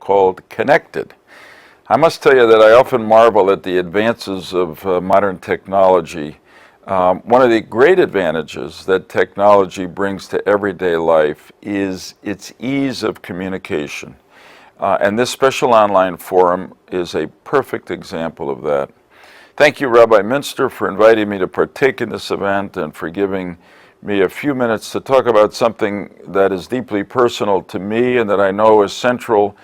called Connected. I must tell you that I often marvel at the advances of modern technology. One of the great advantages that technology brings to everyday life is its ease of communication. And this special online forum is a perfect example of that. Thank you, Rabbi Minster, for inviting me to partake in this event and for giving me a few minutes to talk about something that is deeply personal to me and that I know is central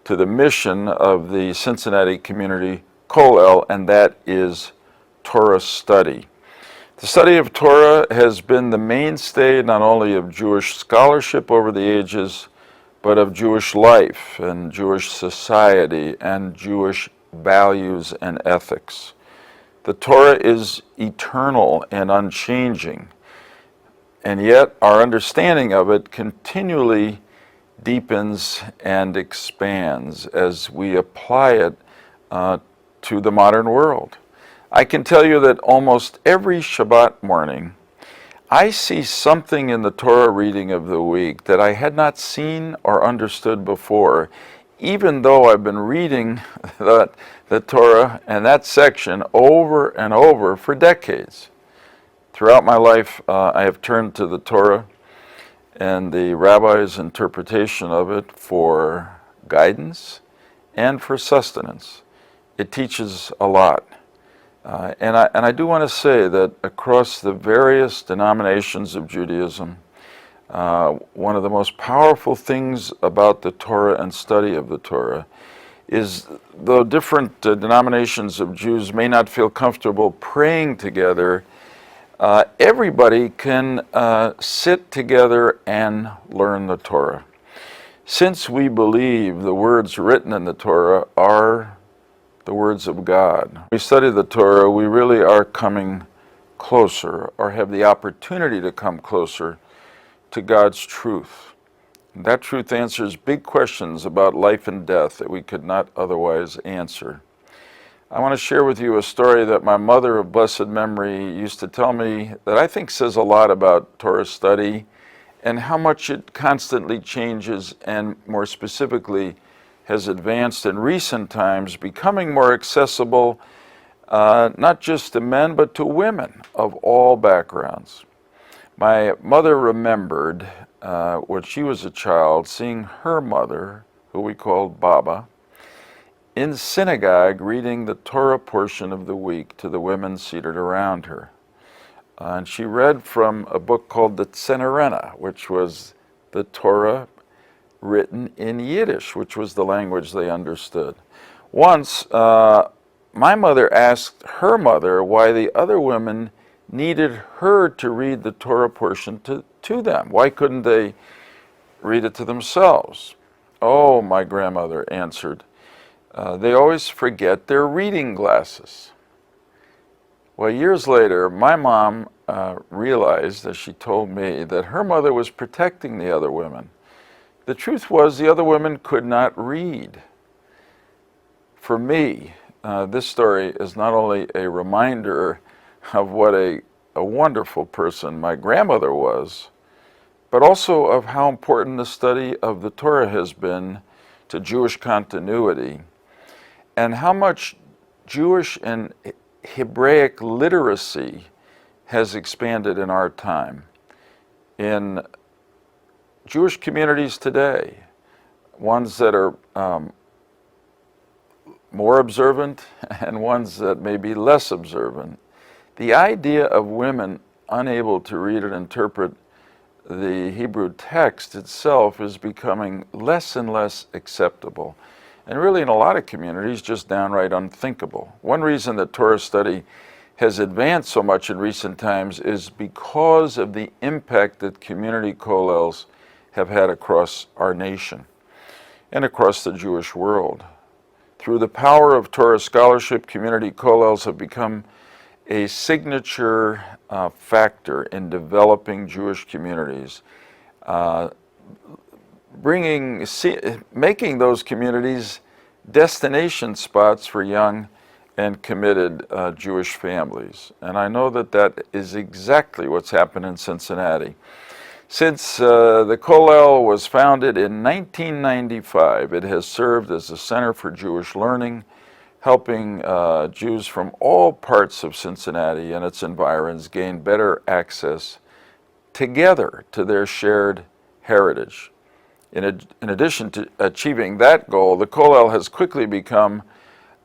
to the mission of the Cincinati Community Kollel, and that is Torah study. The study of Torah has been the mainstay not only of Jewish scholarship over the ages, but of Jewish life and Jewish society and Jewish values and ethics. The Torah is eternal and unchanging, and yet our understanding of it continually deepens and expands as we apply it to the modern world. I can tell you that almost every Shabbat morning, I see something in the Torah reading of the week that I had not seen or understood before, even though I've been reading the Torah and that section over and over for decades. Throughout my life, I have turned to the Torah and the rabbi's interpretation of it for guidance and for sustenance. It teaches a lot. And I do want to say that across the various denominations of Judaism, one of the most powerful things about the Torah and study of the Torah is, though different denominations of Jews may not feel comfortable praying together, everybody can sit together and learn the Torah. Since we believe the words written in the Torah are the words of God, when we study the Torah, we really are coming closer, or have the opportunity to come closer to God's truth. And that truth answers big questions about life and death that we could not otherwise answer. I want to share with you a story that my mother of blessed memory used to tell me that I think says a lot about Torah study and how much it constantly changes and, more specifically, has advanced in recent times, becoming more accessible not just to men but to women of all backgrounds. My mother remembered when she was a child seeing her mother, who we called Baba, in synagogue reading the Torah portion of the week to the women seated around her. And she read from a book called the Cincinati, which was the Torah written in Yiddish, which was the language they understood. Once, my mother asked her mother why the other women needed her to read the Torah portion to them. Why couldn't they read it to themselves? Oh, my grandmother answered, they always forget their reading glasses. Well, years later, my mom realized, as she told me, that her mother was protecting the other women. The truth was the other women could not read. For me, this story is not only a reminder of what a wonderful person my grandmother was, but also of how important the study of the Torah has been to Jewish continuity, and how much Jewish and Hebraic literacy has expanded in our time. In Jewish communities today, ones that are more observant and ones that may be less observant, the idea of women unable to read and interpret the Hebrew text itself is becoming less and less acceptable. And really, in a lot of communities, just downright unthinkable. One reason that Torah study has advanced so much in recent times is because of the impact that community kollels have had across our nation and across the Jewish world. Through the power of Torah scholarship, community kollels have become a signature factor in developing Jewish communities, making those communities destination spots for young and committed Jewish families. And I know that that is exactly what's happened in Cincinnati. Since the Kollel was founded in 1995, it has served as a center for Jewish learning, helping Jews from all parts of Cincinnati and its environs gain better access together to their shared heritage. In addition to achieving that goal, the Kollel has quickly become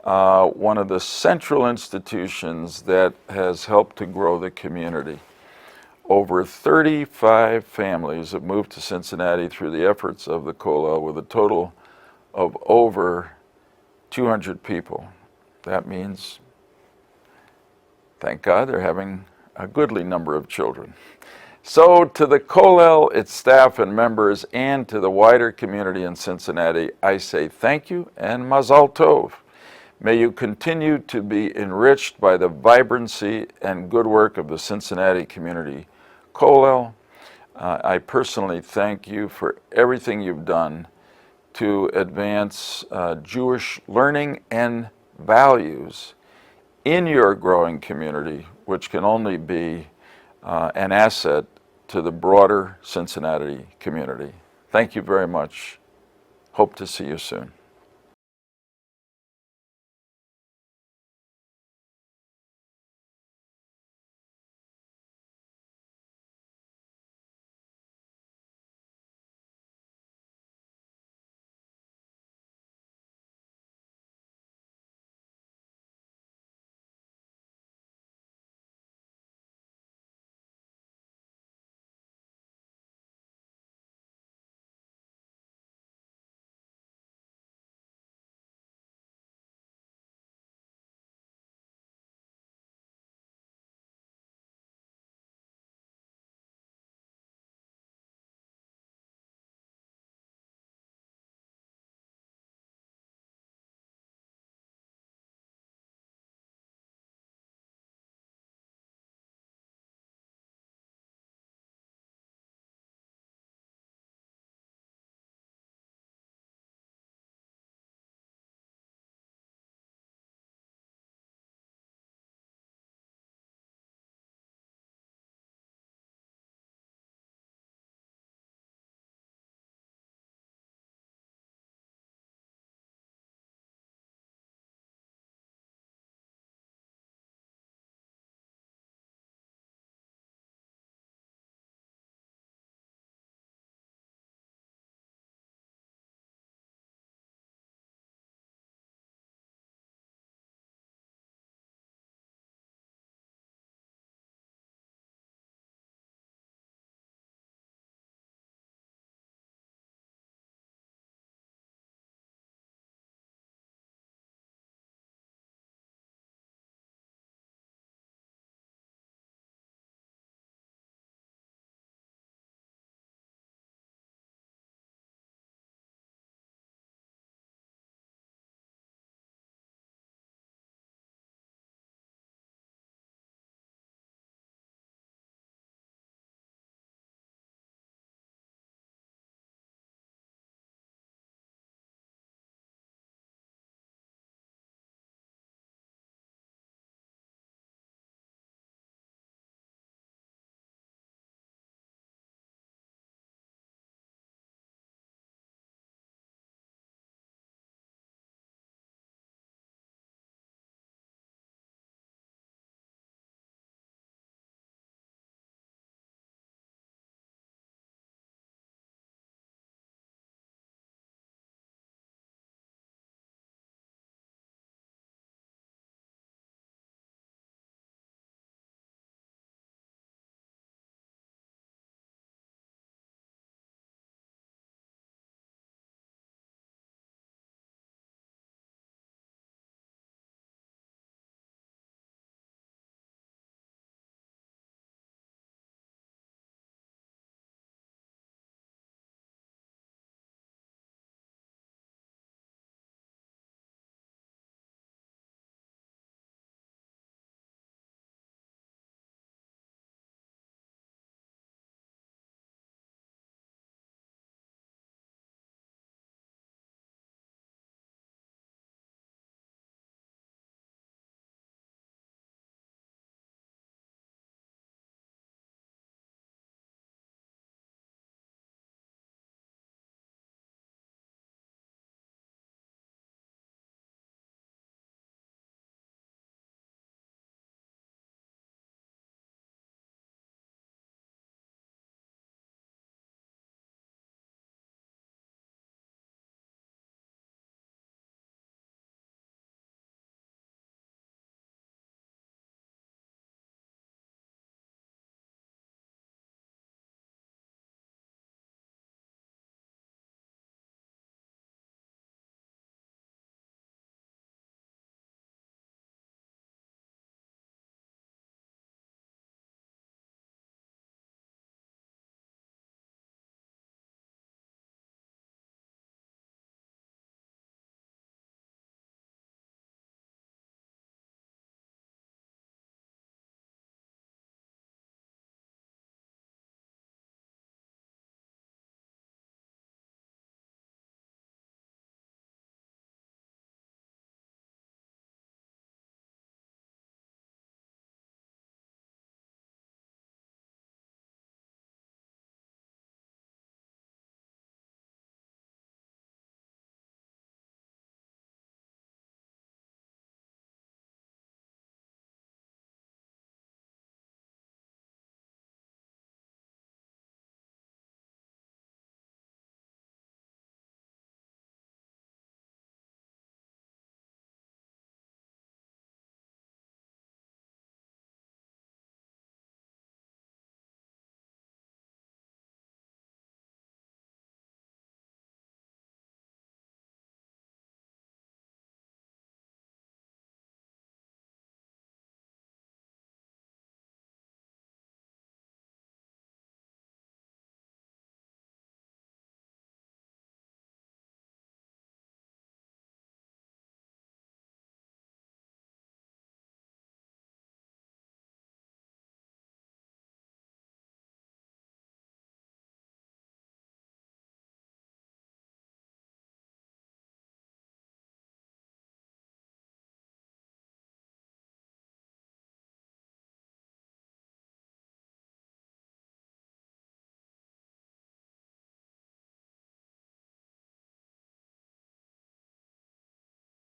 one of the central institutions that has helped to grow the community. Over 35 families have moved to Cincinnati through the efforts of the Kollel, with a total of over 200 people. That means, thank God, they're having a goodly number of children. So to the Kollel, its staff and members, and to the wider community in Cincinnati, I say thank you and Mazal Tov. May you continue to be enriched by the vibrancy and good work of the Cincinnati Community Kollel. I personally thank you for everything you've done to advance Jewish learning and values in your growing community, which can only be an asset to the broader Cincinnati community. Thank you very much. Hope to see you soon.